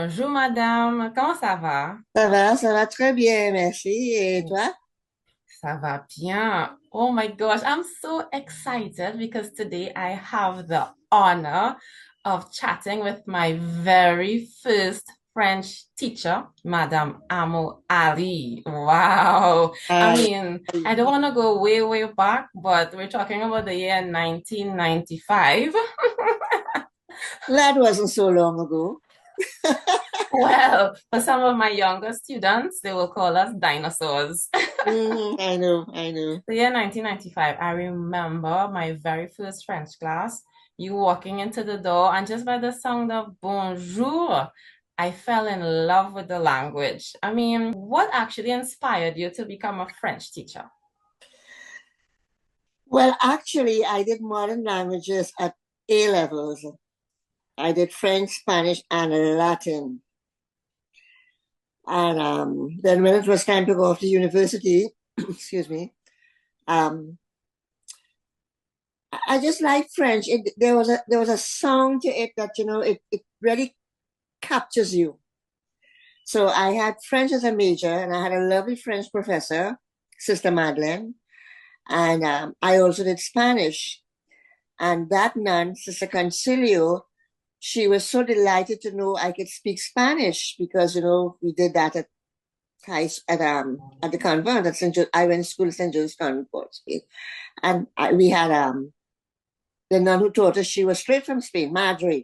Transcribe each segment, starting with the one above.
Bonjour madame, comment ça va? Ça va très bien, merci. Et toi? Ça va bien. Oh my gosh, I'm so excited because today I have the honor of chatting with my very first French teacher, Madame Amow-Ali. Wow. I Uh, mean, I don't want to go way, way back, but we're talking about the year 1995. that wasn't so long ago. Well, for some of my younger students, they will call us dinosaurs. I know, I know. The year 1995, I remember my very first French class, you walking into the door, and just by the sound of bonjour, I fell in love with the language. I mean, what actually inspired you to become a French teacher? Well, actually, I did modern languages at A levels. I did French, Spanish, and Latin. And then when it was time to go off to university, excuse me, um, I just liked French. There was a song to it that it really captures you. So I had French as a major, and I had a lovely French professor, Sister Madeline, and I also did Spanish. And that nun, Sister Concilio, she was so delighted to know I could speak Spanish because we did that at the convent at St. I went to school at St. Joe's Convent, Portsmouth, and we had the nun who taught us. She was straight from Spain, Madrid.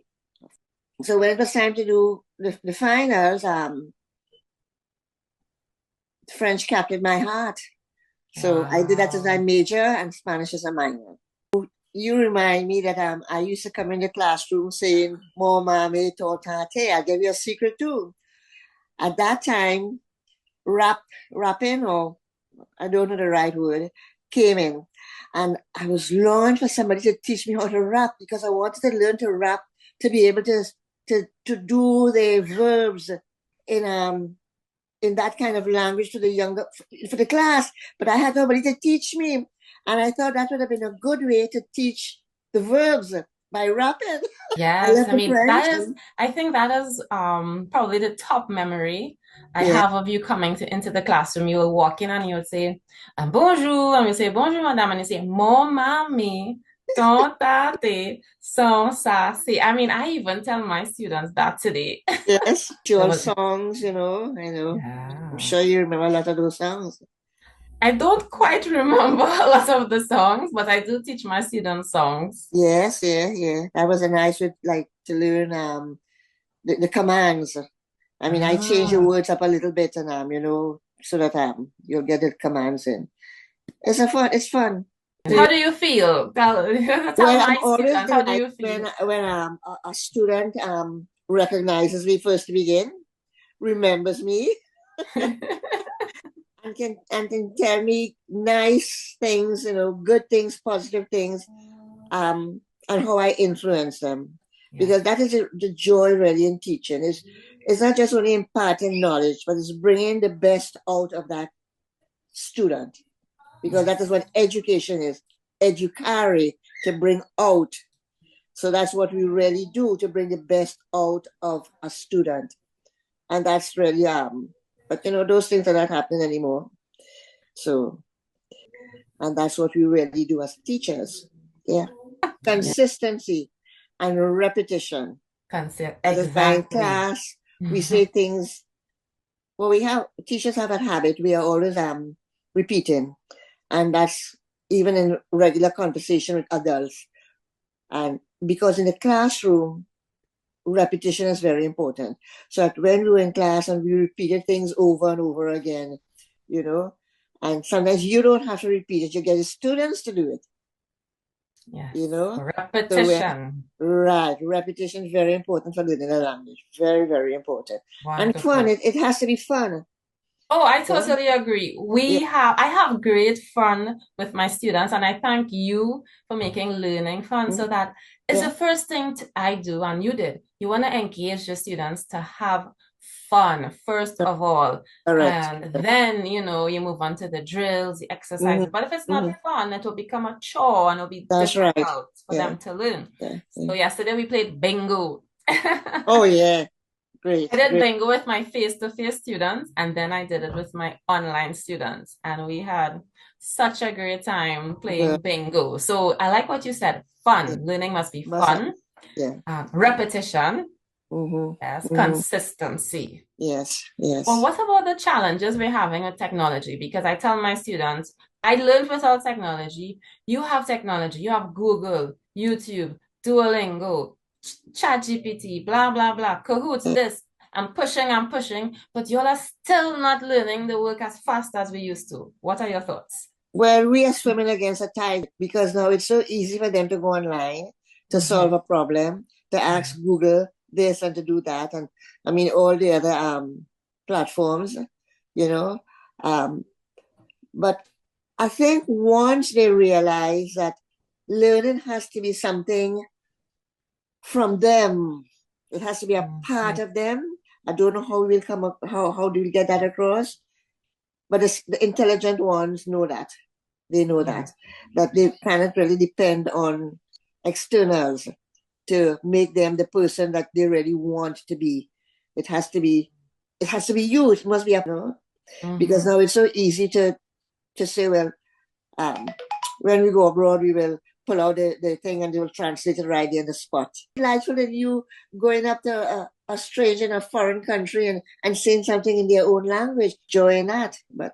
So when it was time to do the finals, French captured my heart. So I did that as my Wow. major and Spanish as a minor. You remind me that I used to come in the classroom saying, "More mommy, tortate." I'll give you a secret too. At that time, rapping, or I don't know the right word, came in. And I was longing for somebody to teach me how to rap because I wanted to learn to rap to be able to do the verbs in that kind of language to the younger for the class, but I had nobody to teach me, and I thought that would have been a good way to teach the verbs by rapping. I Yes, love I the mean French. I think that is probably the top memory I Yeah, have of you coming into the classroom. You will walk in and you would say, bonjour, and you say, bonjour, madame, and you say, mon mami, ton tate, son ça, c'est. I mean, I even tell my students that today. yes, There your was, songs. I know. I'm yeah. sure you remember a lot of those songs. I don't quite remember a lot of the songs, but I do teach my students songs. Yes, yeah, yeah. That was a nice way, like to learn the commands. I mean, I changed the Ah. words up a little bit, and so that you'll get the commands in. It's fun. How do you feel? Tell Well, my I'm always students, how do delighted you feel? when a student recognizes me first to begin, remembers me, and can tell me nice things, good things, positive things, and how I influence them. Yes. Because that is the joy really in teaching. It's not just only imparting knowledge, but it's bringing the best out of that student. Because that is Yes. what education is, educare, to bring out. So that's what we really do to bring the best out of a student. And that's really, but those things are not happening anymore. So, and that's what we really do as teachers. Yeah. Yeah. Consistency and repetition. Concept. That is why in Exactly. class we say things. Well, teachers have that habit. We are always repeating. And that's even in regular conversation with adults. And because in the classroom, repetition is very important. So that when we were in class and we repeated things over and over again, you know, and sometimes you don't have to repeat it, you get the students to do it, you Yes. know. So we're Repetition. right. Repetition is very important for learning a language. Very, very important. And fun. Wonderful. It has to be fun. Oh, I Yeah. totally agree. Yeah. I have great fun with my students, and I thank you for making learning fun. So Mhm. that is the Yeah. first thing I do, and you did. You want to engage your students to have fun first of all, Correct. and then you move on to the drills, the Hmm. exercises. But if it's not Hmm. fun, it will become a chore and it'll be That's right. difficult for Yeah. them to learn. Yeah. Yeah. So yesterday we played bingo. Oh yeah. Great, I did great. bingo with my face-to-face students, and then I did it with my online students, and we had such a great time Good. playing bingo. So I like what you said. Yeah. Fun. Learning must be Must have, fun. yeah. Repetition. Mm-hmm. Yes. Mm-hmm. Consistency. Yes, Well, yes. what about the challenges we're having with technology? Because I tell my students, I learned without technology. You have technology. You have Google, YouTube, Duolingo, ChatGPT, blah, blah, blah, Cahoots, this. I'm pushing, but y'all are still not learning the work as fast as we used to. What are your thoughts? Well, we are swimming against a tide because now it's so easy for them to go online to solve Mhm. a problem, to ask Google this and to do that, and I mean all the other platforms, you know. Um, but I think once they realize that learning has to be something from them, it has to be a part Mhm. of them. I don't know how we'll come up, how do we get that across? But the intelligent ones know that. They know Yeah. that they cannot really depend on externals to make them the person that they really want to be. It has to be, it has to be you. It must be a, because Mhm. now it's so easy to say, well, um, when we go abroad, we will pull out the thing and they will translate it right there in the spot. Delightful than you going up to a stranger in a foreign country and saying something in their own language, join that. But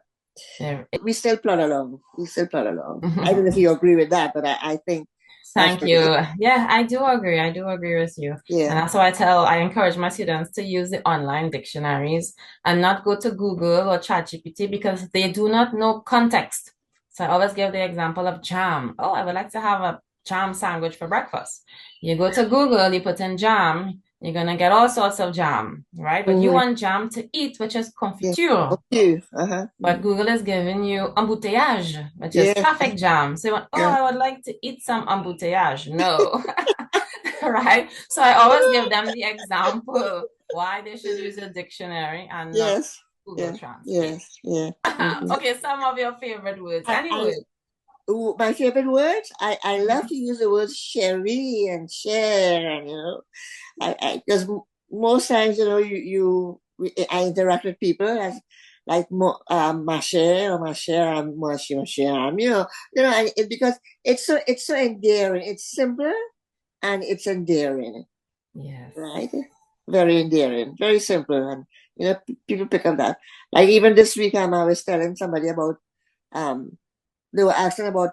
There. we still plod along. We still plod along. I don't know if you agree with that, but I think that's Thank what it is. you. Yeah, I do agree. I do agree with you. And Yeah. that's why I encourage my students to use the online dictionaries and not go to Google or ChatGPT because they do not know context. So I always give the example of jam. Oh, I would like to have a jam sandwich for breakfast. You go to Google, you put in jam, you're gonna get all sorts of jam, right? But you Mm-hmm. want jam to eat, which is Yeah. confiture. Okay. Uh-huh. But Mm-hmm. Google is giving you embouteillage, which is Yeah. traffic jam. So you want, oh, Yeah. I would like to eat some embouteillage. No, right? So I always give them the example why they should use a dictionary and not Yes. Google Yeah. Translate. Yes. Yeah. Mm-hmm. Okay, some of your favorite words. Any I word. my favorite words, I love Mhm. to use the words sherry and share, and I because most times I interact with people as like ma chère or ma chère, ma chère, and because it's so endearing. It's simple and it's endearing, Yes. right? Very endearing, very simple, and people pick up that. Like even this week, I was telling somebody about um they were asking about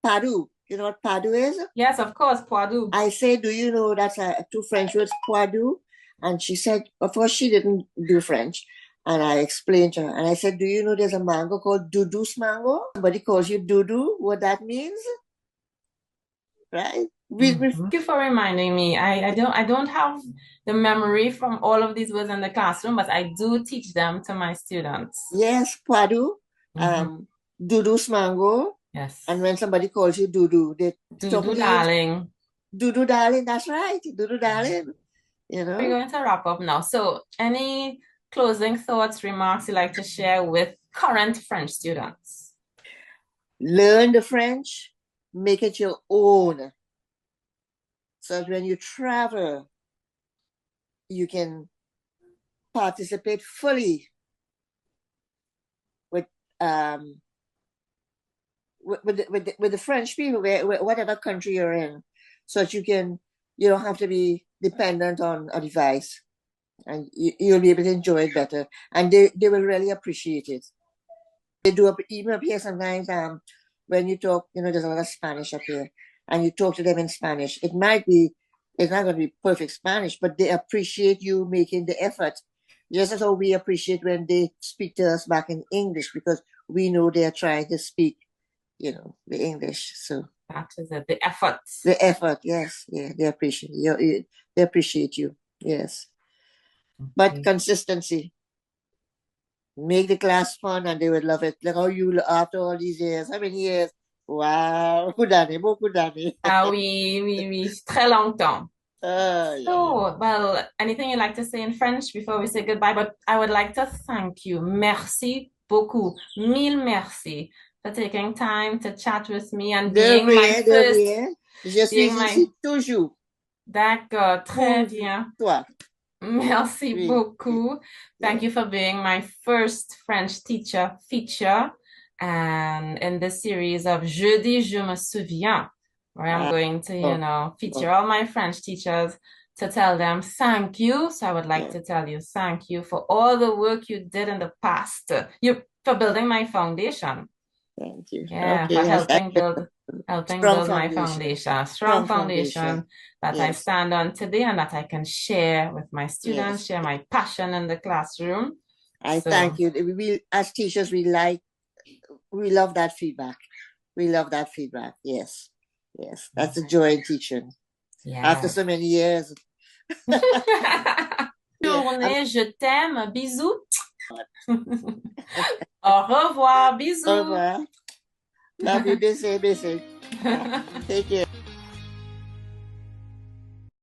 padu. You know what padu is? Yes, of course, poidu. I said, do you know that's two French words, poidu? And she said, of course, she didn't do French. And I explained to her, and I said, do you know there's a mango called Dudu's mango? Somebody calls you Dudu, what that means, right? Thank you for reminding me. I don't have the memory from all of these words in the classroom, but I do teach them to my students. Yes, poidu, Mhm. Dudu's mango. And Yes. when somebody calls you Dudu, they're Do talking do to you, darling. Dudu darling, that's right, Dudu darling, you We're know. going to wrap up now. So, any closing thoughts, remarks you'd like to share with current French students? Learn the French, make it your own. So that when you travel, you can participate fully with um with the French people, whatever country you're in, so that you don't have to be dependent on a device, and you'll be able to enjoy it better, and they will really appreciate it. They do even up here sometimes. When you talk, there's a lot of Spanish up here, and you talk to them in Spanish. It's not going to be perfect Spanish, but they appreciate you making the effort. Just as how we appreciate when they speak to us back in English, because we know they are trying to speak, the English. So That is it, the effort. the effort, yes, yeah, they appreciate you. They appreciate you, yes. But Okay. consistency, make the class fun, and they would love it. Like how you, after all these years, how many years? Wow, beaucoup d'années. Ah oui, oui, oui, très longtemps. Yeah, yeah. So, well, anything you'd like to say in French before we say goodbye? But I would like to thank you. Merci beaucoup. Mille merci for taking time to chat with me and De rien, de rien. Je suis being my, ici toujours d'accord, très pour bien. toi. Merci Really. beaucoup. Thank Yeah. you for being my first French teacher feature and in this series of Jeudi, je me souviens, where I'm Ah, going to, oh, feature oh, all my French teachers to tell them thank you. So I would like yeah. to tell you thank you for all the work you did in the past. You for building my foundation. Thank you. Yeah, for Okay. That's helping strong build my foundation. foundation, strong Strong foundation. foundation that I Yes. stand on today and that I can share with my students, Yes. share my passion in the classroom. I thank So, you. As teachers, we love that feedback. We love that feedback. Yes. Yes. That's a joy in teaching. After so yes. many years. Yeah. Journée, je t'aime, bisous. Au revoir, Au bisous. revoir. Love you. Busy, busy. Yeah. Take care.